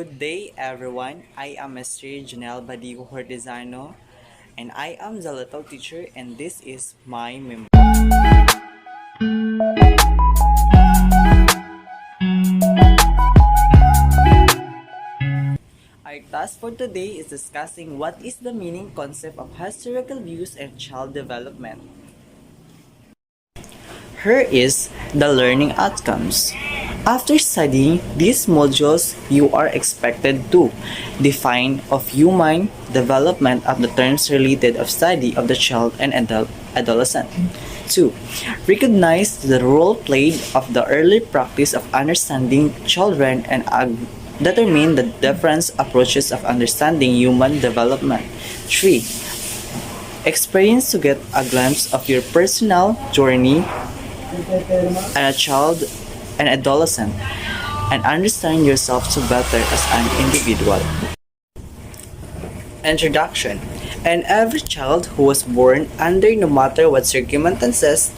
Good day, everyone. I am Mr. Janelle Badigo Hortizano, and I am the little teacher, and this is my memo. Our task for today is discussing what is the meaning concept of historical views and child development. Here is the learning outcomes. After studying these modules, you are expected to define of human development of the terms related of study of the child and adolescent. 2. Recognize the role played of the early practice of understanding children and determine the different approaches of understanding human development. 3. Experience to get a glimpse of your personal journey as a child and adolescent and understand yourself to better as an individual. Introduction. And every child who was born under no matter what circumstances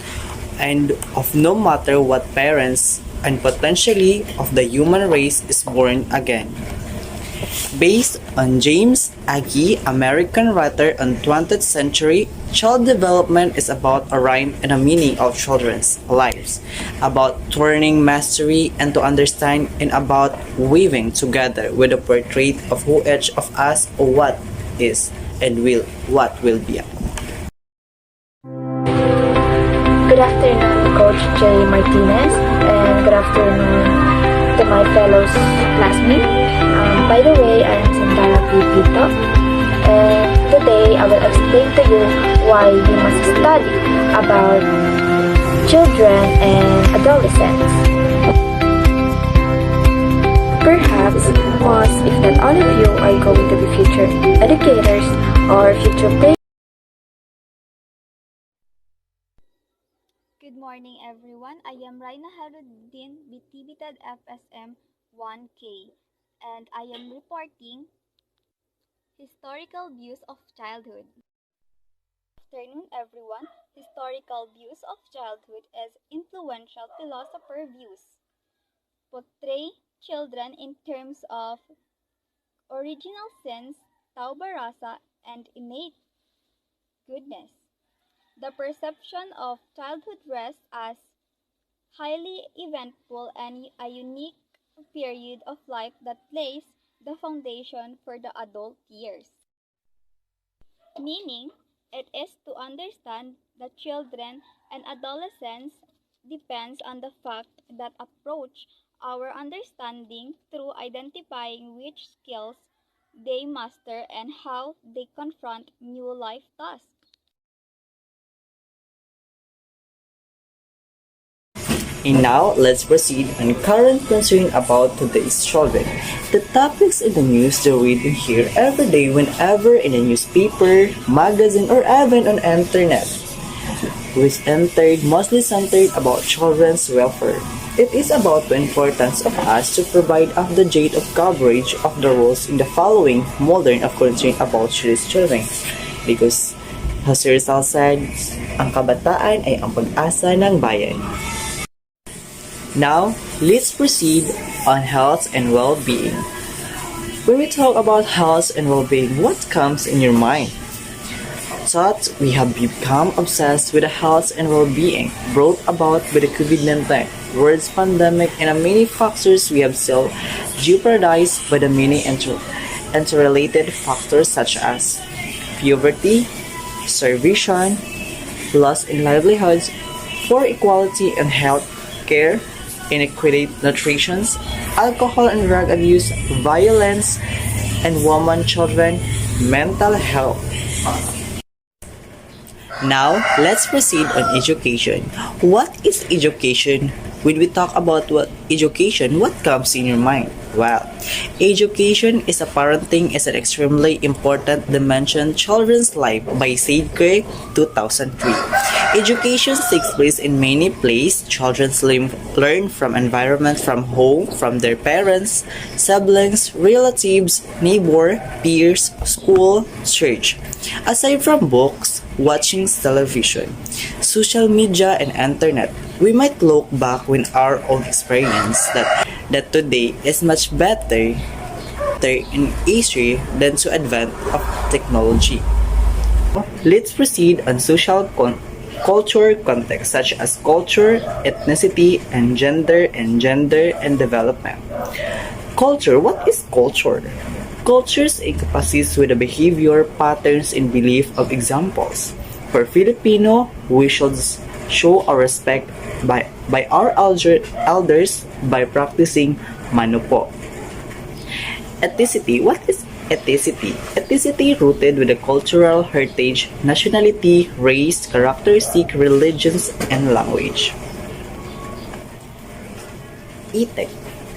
and of no matter what parents and potentially of the human race is born again. Based on James Agee, American writer on 20th century, child development is about a rhyme and a meaning of children's lives, about turning mastery into understand and about weaving together with a portrait of who each of us or what is and what will be. Good afternoon, Coach Jay Martinez, and good afternoon to my fellow classmates. By the way, I am Sandara Pipito, and today I will explain to you why we must study about children and adolescents. Perhaps most, if not all of you, are going to be future educators or future parents. Good morning, everyone. I am Raina Haruddin, BTBTED FSM 1K, and I am reporting Historical Views of Childhood. Good afternoon, everyone. Historical Views of Childhood is influential philosopher views. Portray children in terms of original sins, tauba rasa, and innate goodness. The perception of childhood rests as highly eventful and a unique period of life that lays the foundation for the adult years. Meaning, it is to understand the children and adolescents depends on the fact that approach our understanding through identifying which skills they master and how they confront new life tasks. And now, let's proceed on current concern about today's children. The topics in the news you read and hear every day whenever in a newspaper, magazine, or even on internet, which mostly centered about children's welfare. It is about the importance of us to provide up-to-date of coverage of the rules in the following modern of concern about today's children. Because, as Rizal said, ang kabataan ay ang pag-asa ng bayan. Now, let's proceed on health and well-being. When we talk about health and well-being, what comes in your mind? Thought we have become obsessed with the health and well-being brought about by the COVID-19 world's pandemic and many factors we have still jeopardized by the many interrelated factors such as poverty, starvation, loss in livelihoods, poor equality in health care, inequity nutrition, alcohol and drug abuse, violence, and women, children, mental health. Now, let's proceed on education. What is education? When we talk about what education, what comes in your mind? Well, education is a parenting is an extremely important dimension children's life by Sadker 2003. Education takes place in many places. Children learn from environment from home, from their parents, siblings, relatives, neighbor, peers, school, church. Aside from books, watching television, social media, and internet, we might look back with our own experience that today is much better later in history than to advent of technology. Let's proceed on culture context such as culture, ethnicity, and gender and development. Culture. What is culture? Cultures encompasses with the behavior, patterns, and belief of examples. For Filipino, we should show our respect by our elders by practicing mano po. Ethnicity. What is ethnicity? Ethnicity rooted with the cultural heritage, nationality, race, characteristic, religions, and language. Ethic.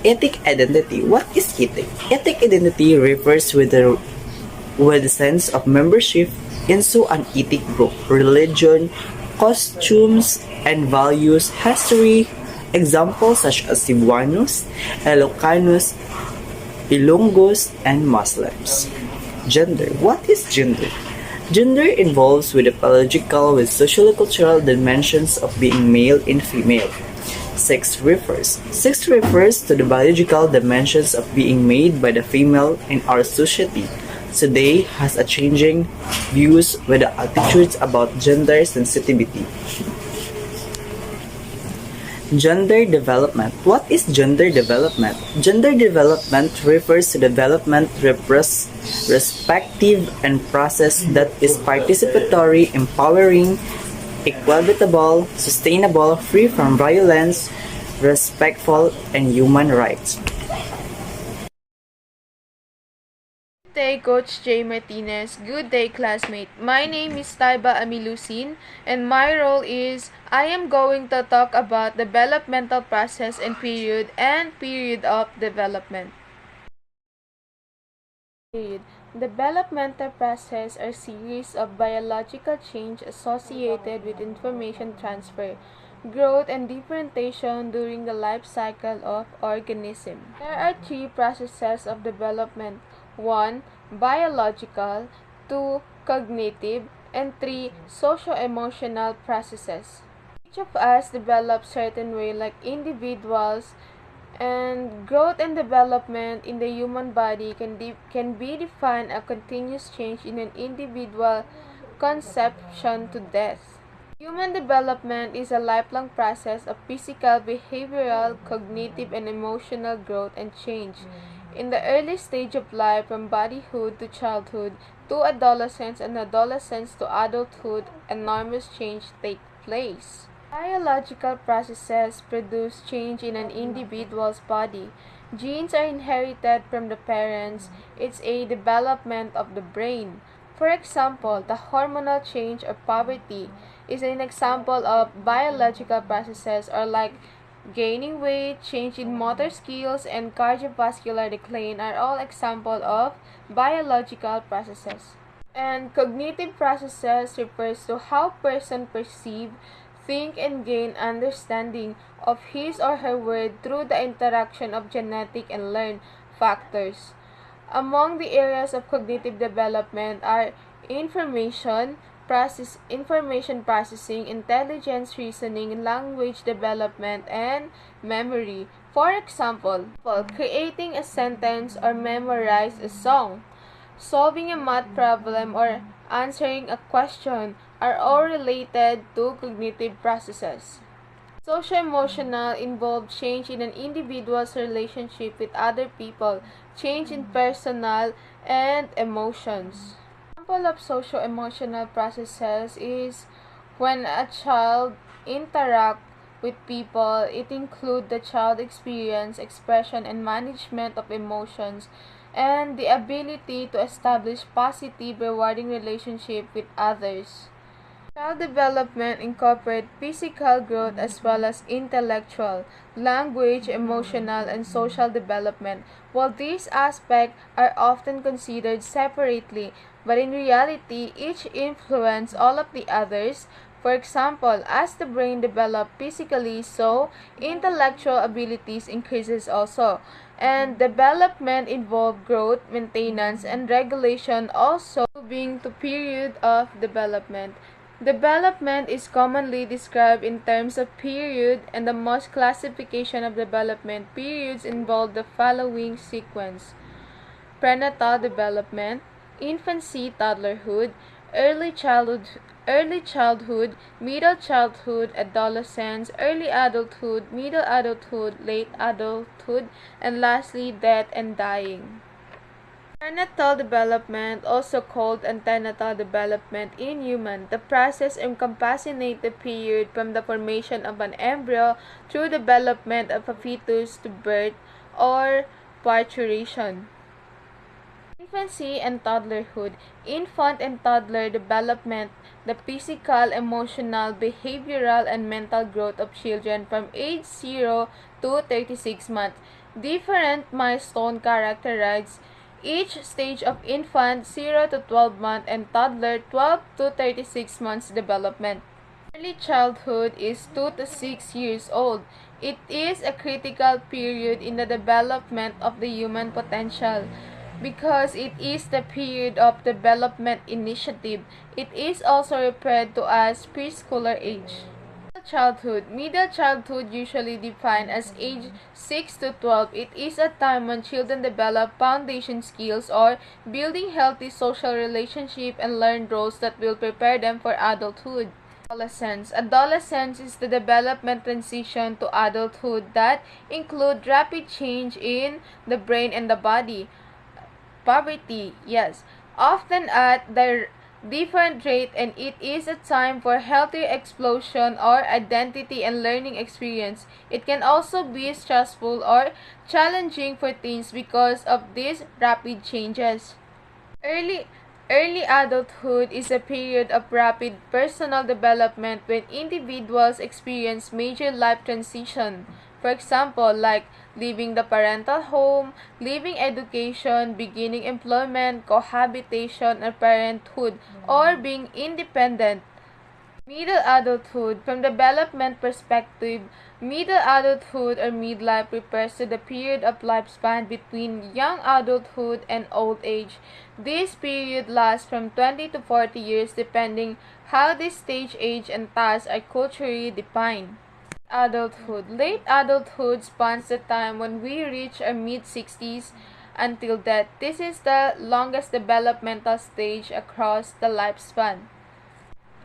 Ethic identity. What is ethic? Ethic identity refers with the sense of membership into an ethic group, religion, costumes, and values, history. Examples such as Cebuanos, Ilocanos, Ilonggos, and Muslims. Gender. What is gender? Gender involves with the biological with social-cultural dimensions of being male and female. Sex refers. Sex refers to the biological dimensions of being made by the female in our society. Today has a changing views with the attitudes about gender sensitivity. Gender development. What is gender development? Gender development refers to development respective and process that is participatory, empowering, equitable, sustainable, free from violence, respectful, and human rights. Good day, Coach J. Martinez. Good day, classmate. My name is Taiba Amilusin, and my role is I am going to talk about developmental process and period of development. Developmental process are series of biological change associated with information transfer, growth, and differentiation during the life cycle of organism. There are three processes of development. 1. Biological, 2. Cognitive, and 3. Socio-emotional processes. Each of us develops certain way like individuals, and growth and development in the human body can be defined as continuous change in an individual conception to death. Human development is a lifelong process of physical, behavioral, cognitive, and emotional growth and change. In the early stage of life, from babyhood to childhood, to adolescence, and adolescence to adulthood, enormous change takes place. Biological processes produce change in an individual's body. Genes are inherited from the parents. It's a development of the brain. For example, the hormonal change or puberty is an example of biological processes, or like gaining weight, change in motor skills, and cardiovascular decline are all examples of biological processes. And cognitive processes refers to how person perceive, think, and gain understanding of his or her world through the interaction of genetic and learned factors. Among the areas of cognitive development are information processing, intelligence, reasoning, language development, and memory. For example, creating a sentence or memorize a song, solving a math problem, or answering a question are all related to cognitive processes. Socio-emotional involve change in an individual's relationship with other people, change in personal and emotions. Example of socio-emotional processes is when a child interacts with people. It includes the child experience, expression, and management of emotions, and the ability to establish positive, rewarding relationship with others. Child development incorporates physical growth as well as intellectual, language, emotional, and social development. While these aspects are often considered separately, but in reality, each influence all of the others. For example, as the brain develops physically, so intellectual abilities increases also. And development involves growth, maintenance, and regulation, also being to period of development. Development is commonly described in terms of period, and the most classification of development periods involve the following sequence. prenatal development, infancy, toddlerhood, early childhood, middle childhood, adolescence, early adulthood, middle adulthood, late adulthood, and lastly, death and dying. Prenatal development, also called antenatal development in human, the process encompassing the period from the formation of an embryo through development of a fetus to birth or parturition. Infancy and toddlerhood. Infant and toddler development, the physical, emotional, behavioral, and mental growth of children from age 0 to 36 months. Different milestone characterize each stage of infant 0 to 12 month and toddler 12 to 36 months development. Early childhood is 2 to 6 years old. It is a critical period in the development of the human potential because it is the period of development initiative. It is also referred to as preschooler age. Middle childhood usually defined as age 6 to 12. It is a time when children develop foundation skills or building healthy social relationships and learn roles that will prepare them for adulthood. Adolescence is the development transition to adulthood that include rapid change in the brain and the body. Puberty, yes, often at the different rate, and it is a time for healthy explosion or identity and learning experience. It can also be stressful or challenging for teens because of these rapid changes. Early adulthood is a period of rapid personal development when individuals experience major life transition. For example, like leaving the parental home, leaving education, beginning employment, cohabitation, or parenthood, or being independent. Middle adulthood. From development perspective, middle adulthood or midlife refers to the period of lifespan between young adulthood and old age. This period lasts from 20 to 40 years depending how this stage, age, and task are culturally defined. Adulthood. Late adulthood spans the time when we reach our mid-60s until death. This is the longest developmental stage across the lifespan.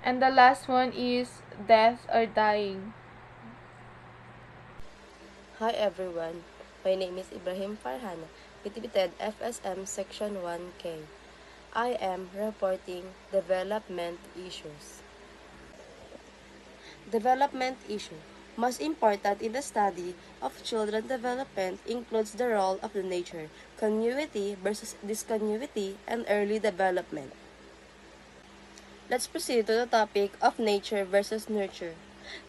And the last one is death or dying. Hi everyone, my name is Ibrahim Farhana, Bitibited FSM Section 1K. I am reporting development issues. Development issue. Most important in the study of children development includes the role of the nature, continuity versus discontinuity, and early development. Let's proceed to the topic of nature versus nurture.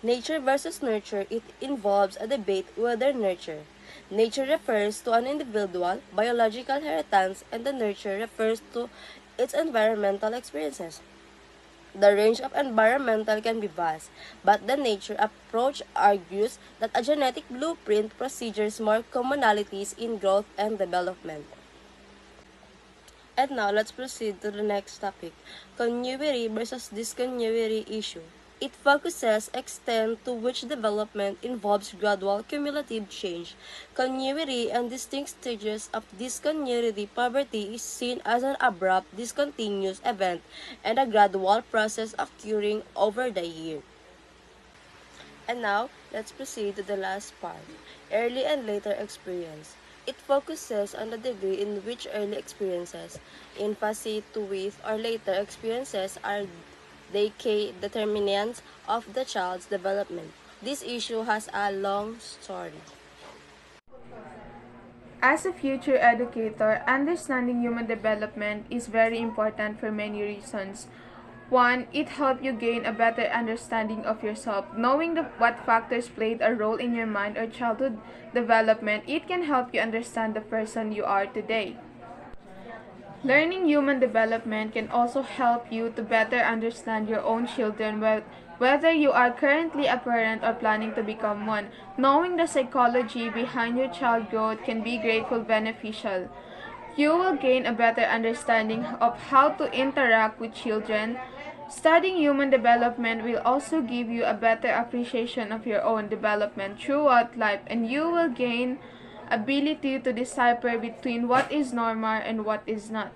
Nature versus nurture, it involves a debate whether nurture. Nature refers to an individual biological inheritance and the nurture refers to its environmental experiences. The range of environmental can be vast, but the nature approach argues that a genetic blueprint procedures more commonalities in growth and development. And now let's proceed to the next topic, continuity versus discontinuity issue. It focuses extent to which development involves gradual cumulative change. Continuity and distinct stages of discontinuity. Puberty is seen as an abrupt, discontinuous event and a gradual process occurring over the year. And now, let's proceed to the last part, early and later experience. It focuses on the degree in which early experiences, infancy to youth or later experiences are decay determinants of the child's development. This issue has a long story. As a future educator, understanding human development is very important for many reasons. One, it helps you gain a better understanding of yourself. Knowing what factors played a role in your mind or childhood development, it can help you understand the person you are today. Learning human development can also help you to better understand your own children, whether you are currently a parent or planning to become one. Knowing the psychology behind your child growth can be greatly beneficial. You will gain a better understanding of how to interact with children. Studying human development will also give you a better appreciation of your own development throughout life, and you will gain ability to decipher between what is normal and what is not.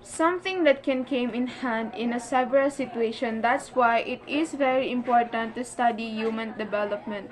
Something that can come in hand in a several situation. That's why it is very important to study human development.